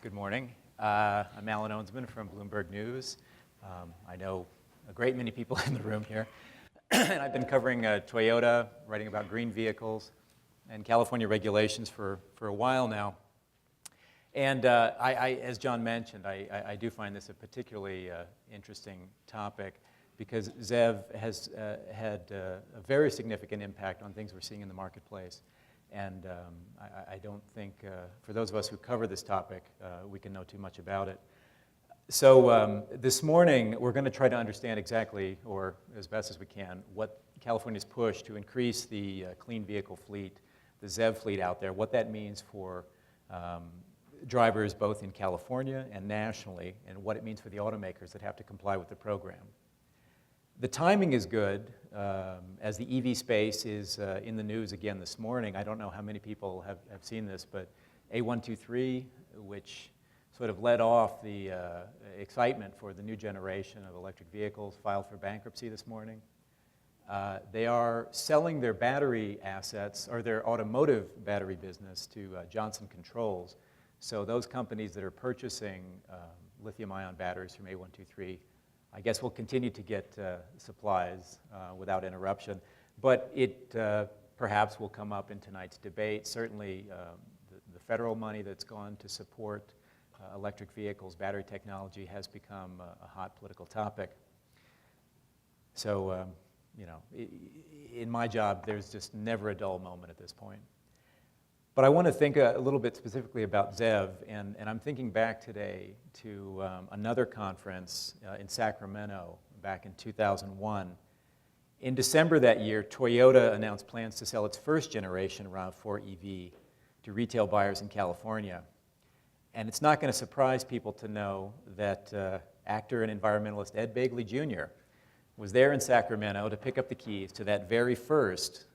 Good morning. I'm Alan Ohnsman from Bloomberg News. I know a great many people in the room here. And I've been covering Toyota, writing about green vehicles and California regulations for a while now. And as John mentioned, I do find this a particularly interesting topic because ZEV has had a very significant impact on things we're seeing in the marketplace. And I don't think, for those of us who cover this topic, we can know too much about it. So this morning, we're going to try to understand exactly, or as best as we can, what California's push to increase the clean vehicle fleet, the ZEV fleet out there, what that means for drivers both in California and nationally, and what it means for the automakers that have to comply with the program. The timing is good, as the EV space is in the news again this morning. I don't know how many people have seen this, but A123, which sort of led off the excitement for the new generation of electric vehicles, filed for bankruptcy this morning. They are selling their battery assets, or their automotive battery business, to Johnson Controls. So those companies that are purchasing lithium-ion batteries from A123, I guess we'll continue to get supplies without interruption, but it perhaps will come up in tonight's debate. Certainly the federal money that's gone to support electric vehicles, battery technology, has become a hot political topic. So, you know, in my job, there's just never a dull moment at this point. But I want to think a little bit specifically about ZEV, and I'm thinking back today to another conference in Sacramento back in 2001. In December that year, Toyota announced plans to sell its first generation RAV4 EV to retail buyers in California. And it's not going to surprise people to know that actor and environmentalist Ed Begley Jr. was there in Sacramento to pick up the keys to that very first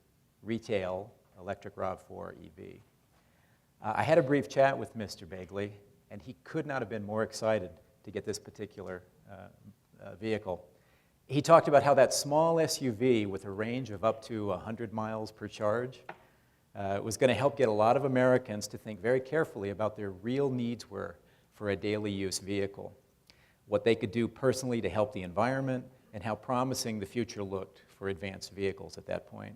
retail electric RAV4 EV. I had a brief chat with Mr. Begley, and he could not have been more excited to get this particular vehicle. He talked about how that small SUV with a range of up to 100 miles per charge was going to help get a lot of Americans to think very carefully about their real needs were for a daily use vehicle, what they could do personally to help the environment, and how promising the future looked for advanced vehicles at that point.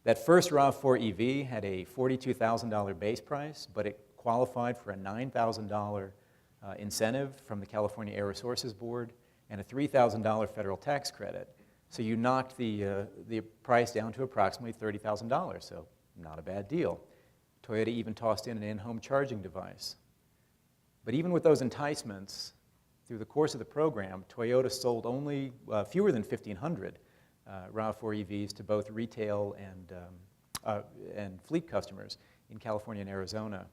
That first RAV4 EV had a $42,000 base price, but it qualified for a $9,000 incentive from the California Air Resources Board and a $3,000 federal tax credit. So you knocked the price down to approximately $30,000, so not a bad deal. Toyota even tossed in an in-home charging device. But even with those enticements, through the course of the program, Toyota sold only fewer than 1,500 RAV4 EVs to both retail and fleet customers in California and Arizona.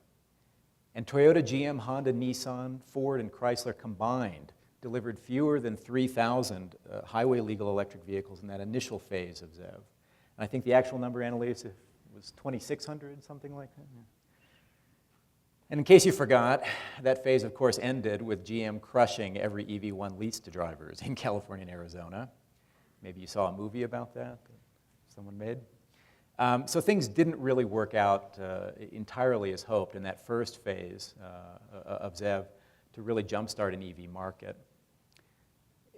And Toyota, GM, Honda, Nissan, Ford, and Chrysler combined delivered fewer than 3,000 highway legal electric vehicles in that initial phase of ZEV. And I think the actual number, Annalise, was 2,600, something like that. Yeah. And in case you forgot, that phase, of course, ended with GM crushing every EV1 leased to drivers in California and Arizona. Maybe you saw a movie about that someone made. So things didn't really work out entirely as hoped in that first phase of ZEV to really jumpstart an EV market.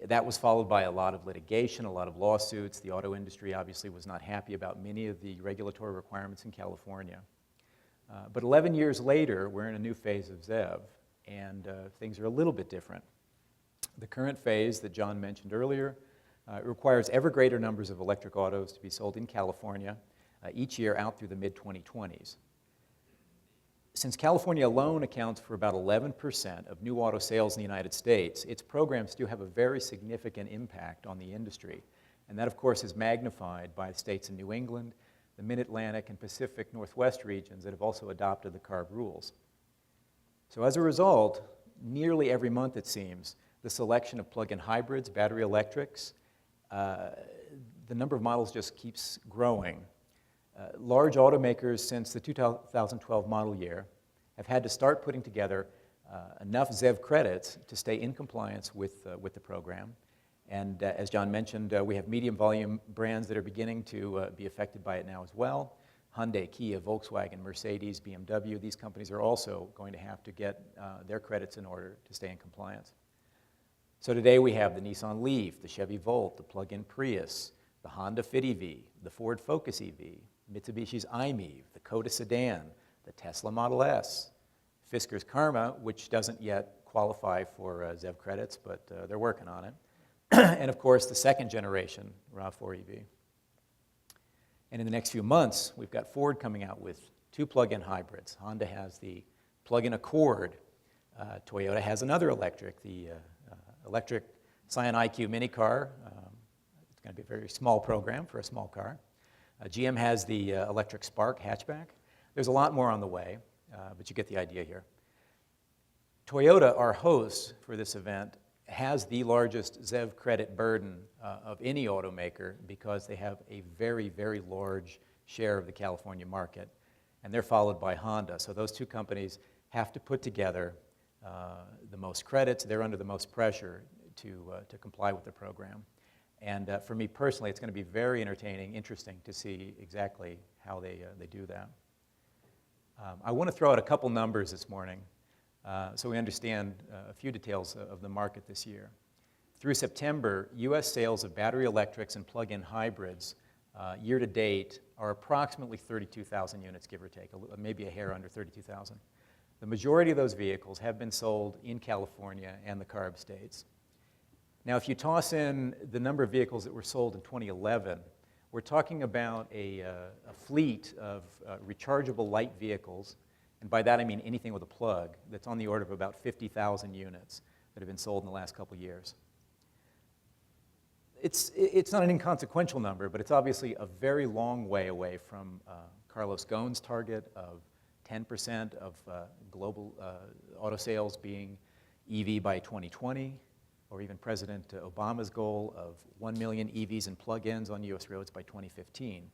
That was followed by a lot of litigation, a lot of lawsuits. The auto industry obviously was not happy about many of the regulatory requirements in California. But 11 years later, we're in a new phase of ZEV, and things are a little bit different. The current phase that John mentioned earlier it requires ever greater numbers of electric autos to be sold in California each year out through the mid-2020s. Since California alone accounts for about 11% of new auto sales in the United States, its programs do have a very significant impact on the industry. And that, of course, is magnified by states in New England, the Mid-Atlantic and Pacific Northwest regions that have also adopted the CARB rules. So as a result, nearly every month, it seems, the selection of plug-in hybrids, battery electrics, the number of models just keeps growing. Large automakers since the 2012 model year have had to start putting together enough ZEV credits to stay in compliance with the program. And as John mentioned, we have medium volume brands that are beginning to be affected by it now as well. Hyundai, Kia, Volkswagen, Mercedes, BMW, these companies are also going to have to get their credits in order to stay in compliance. So today we have the Nissan Leaf, the Chevy Volt, the plug-in Prius, the Honda Fit EV, the Ford Focus EV, Mitsubishi's i-MiEV, the Koda sedan, the Tesla Model S, Fisker's Karma, which doesn't yet qualify for ZEV credits, but they're working on it, and of course the second generation RAV4 EV. And in the next few months, we've got Ford coming out with 2 plug-in hybrids. Honda has the plug-in Accord. Toyota has another electric, the electric Scion IQ mini car. It's going to be a very small program for a small car. GM has the electric Spark hatchback. There's a lot more on the way, but you get the idea here. Toyota, our host for this event, has the largest ZEV credit burden of any automaker because they have a very, very large share of the California market, and they're followed by Honda. So those two companies have to put together the most credits. They're under the most pressure to comply with the program. And for me personally, it's going to be very entertaining, interesting to see exactly how they do that. I want to throw out a couple numbers this morning so we understand a few details of the market this year. Through September, U.S. sales of battery electrics and plug-in hybrids year to date are approximately 32,000 units, give or take, maybe a hair under 32,000. The majority of those vehicles have been sold in California and the CARB states. Now, if you toss in the number of vehicles that were sold in 2011, we're talking about a fleet of rechargeable light vehicles, and by that I mean anything with a plug, that's on the order of about 50,000 units that have been sold in the last couple years. It's not an inconsequential number, but it's obviously a very long way away from Carlos Ghosn's target of 10% of global auto sales being EV by 2020, or even President Obama's goal of 1 million EVs and plug-ins on U.S. roads by 2015.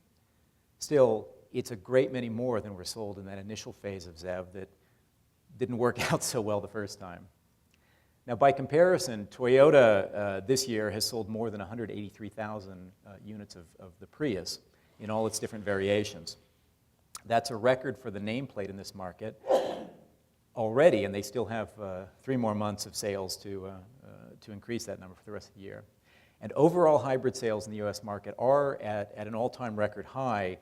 Still, it's a great many more than were sold in that initial phase of ZEV that didn't work out so well the first time. Now, by comparison, Toyota this year has sold more than 183,000 units of the Prius in all its different variations. That's a record for the nameplate in this market already, and they still have 3 more months of sales to increase that number for the rest of the year. And overall hybrid sales in the U.S. market are at an all-time record high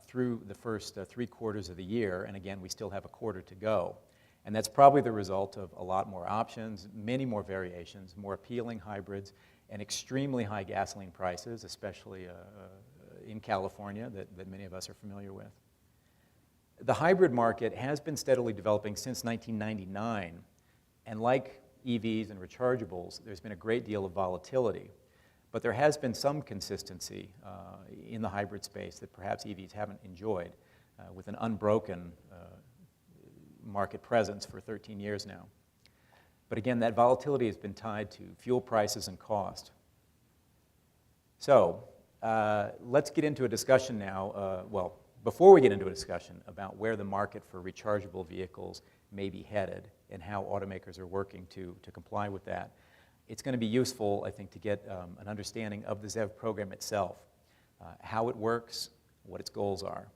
through the first 3 quarters of the year, and again, we still have a quarter to go. And that's probably the result of a lot more options, many more variations, more appealing hybrids, and extremely high gasoline prices, especially in California, that many of us are familiar with. The hybrid market has been steadily developing since 1999, and like EVs and rechargeables, there's been a great deal of volatility. But there has been some consistency in the hybrid space that perhaps EVs haven't enjoyed with an unbroken market presence for 13 years now. But again, that volatility has been tied to fuel prices and cost. So let's get into a discussion now, well, before we get into a discussion about where the market for rechargeable vehicles may be headed and how automakers are working to comply with that, it's going to be useful, I think, to get an understanding of the ZEV program itself, how it works, what its goals are.